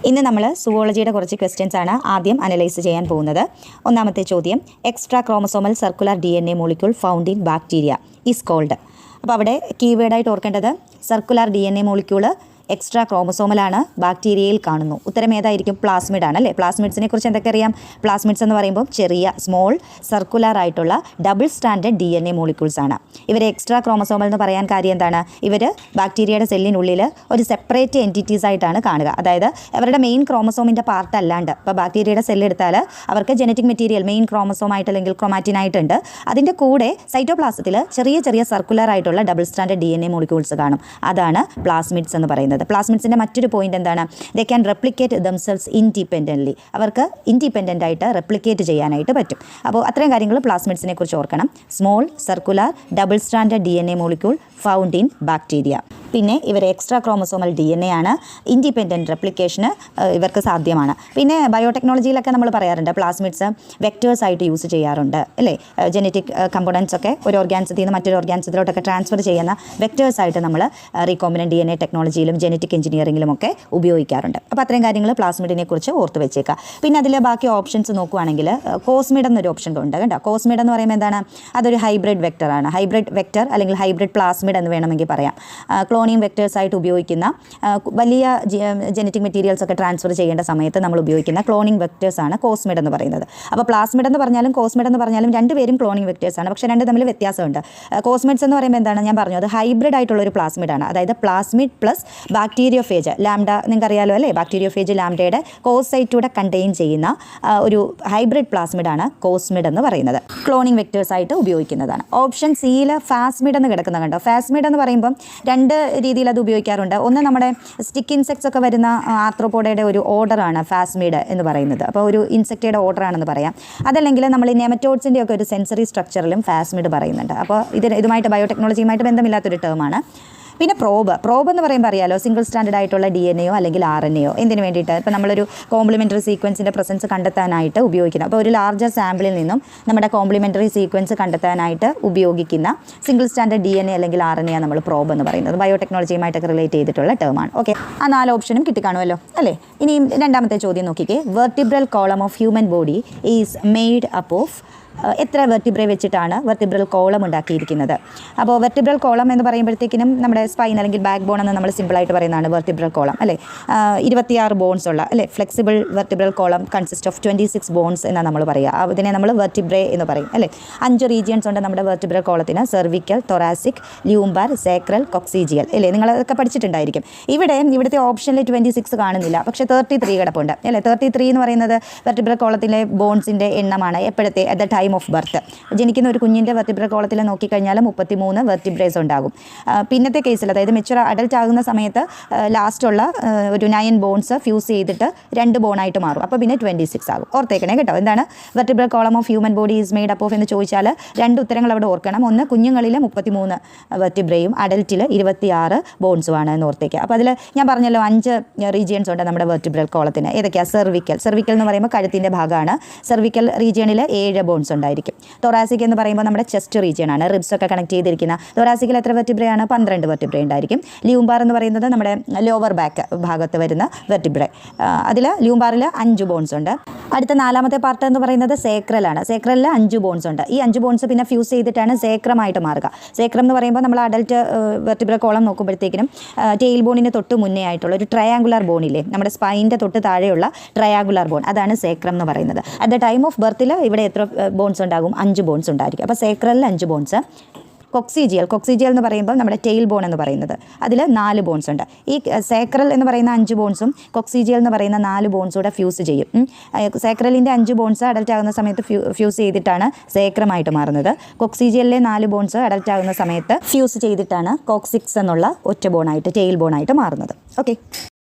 ഇന്ന് നമ്മൾ സുവോളജിയുടെ കുറച്ച് ക്വസ്റ്റ്യൻസ് ആണ് ആദ്യം അനലൈസ് ചെയ്യാൻ പോകുന്നത്. ഒന്നാമത്തെ ചോദ്യം, extra chromosomal circular DNA molecule found in bacteria is called. അപ്പോൾ അവിടെ കീവേഡായിട്ട് ഓർക്കേണ്ടത് സർക്കുലർ DNA മോളിക്യൂള് എക്സ്ട്രാ ക്രോമസോമലാണ്, ബാക്ടീരിയയിൽ കാണുന്നു. ഉത്തരം ഏതായിരിക്കും? പ്ലാസ്മിഡ് ആണ് അല്ലേ. പ്ലാസ്മിഡ്സിനെ കുറിച്ച് എന്തൊക്കെ അറിയാം? പ്ലാസ്മിഡ്സ് എന്ന് പറയുമ്പോൾ ചെറിയ സ്മോൾ സർക്കുലർ ആയിട്ടുള്ള ഡബിൾ സ്റ്റാൻഡേർഡ് DNA മോളിക്യൂൾസ് ആണ്. ഇവർ എക്സ്ട്രാ ക്രോമസോമൽ എന്ന് പറയാൻ കാര്യം എന്താണ്? ഇവർ ബാക്ടീരിയയുടെ സെല്ലിനുള്ളിൽ ഒരു സെപ്പറേറ്റ് എൻറ്റിറ്റീസ് ആയിട്ടാണ് കാണുക. അതായത് അവരുടെ മെയിൻ ക്രോമസോമിൻ്റെ പാർട്ട് അല്ലാണ്ട്. ഇപ്പോൾ ബാക്ടീരിയയുടെ സെല്ലെടുത്താൽ അവർക്ക് ജനറ്റിക് മെറ്റീരിയൽ മെയിൻ ക്രോമസോം ആയിട്ട് അല്ലെങ്കിൽ ക്രോമാറ്റിനായിട്ടുണ്ട്. അതിൻ്റെ കൂടെ സൈറ്റോപ്ലാസത്തിൽ ചെറിയ ചെറിയ സർക്കുലർ ആയിട്ടുള്ള ഡബിൾ സ്റ്റാൻഡേർഡ് DNA മോളിക്യൂൾസ് കാണും. അതാണ് പ്ലാസ്മിഡ്സ് എന്ന് പറയുന്നത്. പ്ലാസ്മിഡ്സിൻ്റെ മറ്റൊരു പോയിന്റ് എന്താണ്? They can replicate themselves independently. അവർക്ക് ഇൻഡിപെൻഡൻ്റ് ആയിട്ട് റെപ്ലിക്കേറ്റ് ചെയ്യാനായിട്ട് പറ്റും. അപ്പോൾ അത്രയും കാര്യങ്ങൾ പ്ലാസ്മിഡ്സിനെ കുറിച്ച് ഓർക്കണം. Small circular double standard DNA molecule found in bacteria. പിന്നെ ഇവർ എക്സ്ട്രാ ക്രോമസോമൽ DNA ആണ്. ഇൻഡിപെൻഡൻറ്റ് റെപ്ലിക്കേഷന് ഇവർക്ക് സാധ്യമാണ്. പിന്നെ ബയോടെക്നോളജിയിലൊക്കെ നമ്മൾ പറയാറുണ്ട് പ്ലാസ്മിഡ്സ് വെക്ടേഴ്സ് ആയിട്ട് യൂസ് ചെയ്യാറുണ്ട് അല്ലേ. ജനറ്റിക് കമ്പോണൻസ് ഒക്കെ ഒരു ഓർഗാനിസത്തിൽ നിന്ന് മറ്റൊരു ഓർഗാനിസത്തിലോട്ടൊക്കെ ട്രാൻസ്ഫർ ചെയ്യുന്ന വെക്ടേഴ്സ് ആയിട്ട് നമ്മൾ റീകോമ്പിനൻറ്റ് DNA ടെക്നോളജിയിലും ജനറ്റിക് എഞ്ചിനീയറിംഗിലും ഒക്കെ ഉപയോഗിക്കാറുണ്ട്. അപ്പോൾ അത്രയും കാര്യങ്ങൾ പ്ലാസ്മിഡിനെ കുറിച്ച് ഓർത്ത് വെച്ചേക്കുക. പിന്നെ അതിൽ ബാക്കി ഓപ്ഷൻസ് നോക്കുകയാണെങ്കിൽ കോസ്മിഡ് എന്നൊരു ഓപ്ഷൻ ഉണ്ട് കേട്ടോ. കോസ്മിഡ് എന്ന് പറയുമ്പോൾ എന്താണ്? അതൊരു ഹൈബ്രിഡ് വെക്ടറാണ്. ഹൈബ്രിഡ് വെക്ടർ അല്ലെങ്കിൽ ഹൈബ്രിഡ് പ്ലാസ്മിഡ് എന്ന് വേണമെങ്കിൽ പറയാം. ക്ലോണിങ് വെക്ടേഴ്സ് ആയിട്ട് ഉപയോഗിക്കുന്ന വലിയ ജനറ്റിക് മെറ്റീരിയൽസ് ഒക്കെ ട്രാൻസ്ഫർ ചെയ്യേണ്ട സമയത്ത് നമ്മൾ ഉപയോഗിക്കുന്ന ക്ലോണിങ് വെക്ടേഴ്സ് ആണ് കോസ്മിഡ് എന്ന് പറയുന്നത്. അപ്പോൾ പ്ലാസ്മിഡ് എന്ന് പറഞ്ഞാലും കോസ്മിഡ് എന്ന് പറഞ്ഞാലും രണ്ടുപേരും ക്ലോണിങ് വെക്ടേഴ്സ് ആണ്. പക്ഷേ രണ്ട് തമ്മിൽ വ്യത്യാസമുണ്ട്. കോസ്മിഡ്സ് എന്ന് പറയുമ്പോൾ എന്താണ്? ഞാൻ പറഞ്ഞു, അത് ഹൈബ്രിഡ് ആയിട്ടുള്ള ഒരു പ്ലാസ്മിഡ് ആണ്. അതായത് പ്ലാസ്മിഡ് പ്ലസ് ബാക്ടീരിയോഫേജ് ലാംഡ, നിങ്ങൾക്ക് അറിയാലോ അല്ലേ, ബാക്ടീരിയോഫേജ് ലാംഡയുടെ കോസൈറ്റൂടെ കണ്ടെയ്ൻ ചെയ്യുന്ന ഒരു ഹൈബ്രിഡ് പ്ലാസ്മിഡ് ആണ് കോസ്മിഡ് എന്ന് പറയുന്നത്. ക്ലോണിങ് വെക്ടേഴ്സ് ആയിട്ട് ഉപയോഗിക്കുന്നതാണ്. ഓപ്ഷൻ സിയിൽ ഫാസ്മിഡ് എന്ന് കിടക്കുന്ന കണ്ടോ. ഫാസ്മിഡ് എന്ന് പറയുമ്പം രണ്ട് രീതിയിൽ അത് ഉപയോഗിക്കാറുണ്ട്. ഒന്ന് നമ്മുടെ സ്റ്റിക്ക് ഇൻസെക്ട്സ് ഒക്കെ വരുന്ന ആർത്രോപോഡയുടെ ഒരു ഓർഡറാണ് ഫാസ്മിഡ് എന്ന് പറയുന്നത്. അപ്പോൾ ഒരു ഇൻസെക്റ്റയുടെ ഓർഡറാണെന്ന് പറയാം. അതല്ലെങ്കിൽ നമ്മൾ ഈ നെമറ്റോഡ്സിൻ്റെ ഒക്കെ ഒരു സെൻസറി സ്ട്രക്ചറിലും ഫാസ്മിഡ് പറയുന്നുണ്ട്. അപ്പോൾ ഇതുമായിട്ട് ബയോടെക്നോളജിയുമായിട്ട് ബന്ധമില്ലാത്തൊരു ടേമാണ്. പിന്നെ പ്രോബ് എന്ന് പറയുമ്പോൾ അറിയാലോ, സിംഗിൾ സ്റ്റാൻഡേർഡ് ആയിട്ടുള്ള DNA അല്ലെങ്കിൽ RNA എന്തിനു വേണ്ടിയിട്ട്? ഇപ്പോൾ നമ്മളൊരു കോംപ്ലിമെൻ്ററി സീക്വൻസിൻ്റെ പ്രസൻസ് കണ്ടെത്താനായിട്ട് ഉപയോഗിക്കുന്ന, അപ്പോൾ ഒരു ലാർജർ സാമ്പിളിൽ നിന്നും നമ്മുടെ കോംപ്ലിമെൻ്ററി സീക്വൻസ് കണ്ടെത്താനായിട്ട് ഉപയോഗിക്കുന്ന സിംഗിൾ സ്റ്റാൻഡേർഡ് DNA അല്ലെങ്കിൽ RNA നമ്മൾ പ്രോബ് എന്ന് പറയുന്നത്. ബയോടെക്നോളജിയുമായിട്ടൊക്കെ റിലേറ്റ് ചെയ്തിട്ടുള്ള ടേമാണ്. ഓക്കെ, ആ 4 ഓപ്ഷനും കിട്ടിക്കാണുമല്ലോ അല്ലേ. ഇനിയും രണ്ടാമത്തെ ചോദ്യം നോക്കിക്കേ. Vertebral column of human body is made up of എത്ര വെർട്ടിബ്രേ വെച്ചിട്ടാണ് വെർട്ടിബ്രൽ കോളം ഉണ്ടാക്കിയിരിക്കുന്നത്? അപ്പോൾ വെർട്ടിബ്രൽ കോളം എന്ന് പറയുമ്പോഴത്തേക്കിനും നമ്മുടെ സ്പൈൻ അല്ലെങ്കിൽ ബാക്ക് ബോൺ എന്ന് നമ്മൾ സിമ്പിളായിട്ട് പറയുന്നതാണ് വെർട്ടിബ്രൽ കോളം അല്ലേ. 26 ബോൺസ് ഉള്ള അല്ലേ flexible vertebral column consist of 26 bones എന്നാണ് നമ്മൾ പറയുക. അതിനെ നമ്മൾ വെർട്ടിബ്രേ എന്ന് പറയും അല്ലേ. 5 റീജിയൻസ് ഉണ്ട് നമ്മുടെ വെർട്ടിബ്രൽ കോളത്തിന്. സെർവിക്കൽ, തൊറാസിക്, ല്യൂംബാർ, സേക്രൽ, കൊക്സീജിയൽ അല്ലേ. നിങ്ങളതൊക്കെ പഠിച്ചിട്ടുണ്ടായിരിക്കും. ഇവിടുത്തെ ഓപ്ഷനിൽ 26 കാണുന്നില്ല, പക്ഷേ 33 കിടപ്പുണ്ട് അല്ലേ. 33 എന്ന് പറയുന്നത് വെർട്ടിബ്രൽ കോളത്തിലെ ബോൺസിൻ്റെ എണ്ണമാണ്. എപ്പോഴത്തെ? At the time of birth. ജനിക്കുന്ന ഒരു കുഞ്ഞിൻ്റെ വെർട്ടിബ്രൽ കോളത്തിൽ നോക്കിക്കഴിഞ്ഞാൽ 33 വെർട്ടിബ്രേസ് ഉണ്ടാകും. പിന്നത്തെ കേസിൽ, അതായത് മെച്ചുവർ അഡൽട്ട് ആകുന്ന സമയത്ത് ലാസ്റ്റുള്ള ഒരു 9 ബോൺസ് ഫ്യൂസ് ചെയ്തിട്ട് 2 ബോണായിട്ട് മാറും. അപ്പോൾ പിന്നെ 26 ആകും. ഓർത്തേക്കണേ കേട്ടോ. എന്താണ് vertebral column of human body is made up of എന്ന് ചോദിച്ചാൽ 2 ഉത്തരങ്ങൾ അവിടെ ഓർക്കണം. ഒന്ന്, കുഞ്ഞുങ്ങളിൽ 33 വെർട്ടിബ്രയും അഡൽറ്റിൽ 26 ബോൺസുമാണ് എന്ന് ഓർത്തേക്കുക. അപ്പോൾ അതിൽ ഞാൻ പറഞ്ഞല്ലോ 5 റീജിയൻസ് ഉണ്ട് നമ്മുടെ വെർട്ടിബ്രൽ കോളത്തിന്. ഏതൊക്കെയാണ്? സെർവിക്കൽ എന്ന് പറയുമ്പോൾ കഴുത്തിൻ്റെ ഭാഗമാണ്. സെർവിക്കൽ റീജിയണിൽ 7 ബോൺസ് ഉണ്ടായിരിക്കും. തൊറാസിക് എന്ന് പറയുമ്പോൾ നമ്മുടെ ചെസ്റ്റ് റീജിയൻ ആണ്. റിബ്സ് ഒക്കെ കണക്ട് ചെയ്തിരിക്കുന്ന. തൊറാസിക്കിൽ എത്ര വെർട്ടിബ്രേ ആണ്? 12 വെർട്ടിബ്രേ ഉണ്ടായിരിക്കും. ല്യൂംബാർ എന്ന് പറയുന്നത് നമ്മുടെ ലോവർ ബാക്ക് ഭാഗത്ത് വരുന്ന വെർട്ടിബ്രേ. അതിൽ ല്യൂംബാറിൽ 5 ബോൺസ് ഉണ്ട്. അടുത്ത 4ാമത്തെ പാർട്ട് എന്ന് പറയുന്നത് സേക്രലാണ്. സേക്രലിൽ 5 ബോൺസ് ഉണ്ട്. ഈ 5 ബോൺസ് പിന്നെ ഫ്യൂസ് ചെയ്തിട്ടാണ് സേക്രമായിട്ട് മാറുക. സേക്രം എന്ന് പറയുമ്പോൾ നമ്മൾ അഡൽട്ട് വെർട്ടിബ്രൽ കോളം നോക്കുമ്പോഴത്തേക്കിനും ടെയിൽ ബോണിന് തൊട്ട് മുന്നേ ആയിട്ടുള്ള ഒരു ട്രയാങ്കുലർ ബോണില്ലേ, നമ്മുടെ സ്പൈനിൻ്റെ തൊട്ട് താഴെയുള്ള ട്രയാങ്കുലർ ബോൺ, അതാണ് സേക്രം എന്ന് പറയുന്നത്. അറ്റ് ദ ടൈം ഓഫ് ബർത്തിൽ ഇവിടെ എത്ര ബോൺസ് ഉണ്ടാകും? 5 ബോൺസ് ഉണ്ടായിരിക്കും. അപ്പോൾ സേക്രലിൽ 5 ബോൺസ്. കൊക്സീജിയൽ എന്ന് പറയുമ്പോൾ നമ്മുടെ ടെയിൽ ബോൺ എന്ന് പറയുന്നത്, അതിൽ 4 ബോൺസ് ഉണ്ട്. ഈ സേക്രൽ എന്ന് പറയുന്ന 5 ബോൺസും കൊക്സീജിയൽ എന്ന് പറയുന്ന 4 ബോൺസും കൂടെ ഫ്യൂസ് ചെയ്യും. സേക്രലിൻ്റെ 5 ബോൺസ് അഡൽട്ട് ആകുന്ന സമയത്ത് ഫ്യൂസ് ചെയ്തിട്ടാണ് സേക്രമായിട്ട് മാറുന്നത്. കൊക്സീജിയലിലെ 4 ബോൺസ് അഡൽട്ട് ആകുന്ന സമയത്ത് ഫ്യൂസ് ചെയ്തിട്ടാണ് കോക്സിക്സ് എന്നുള്ള ഒറ്റ ബോണായിട്ട് ടെയിൽ ബോണായിട്ട് മാറുന്നത്. ഓക്കെ.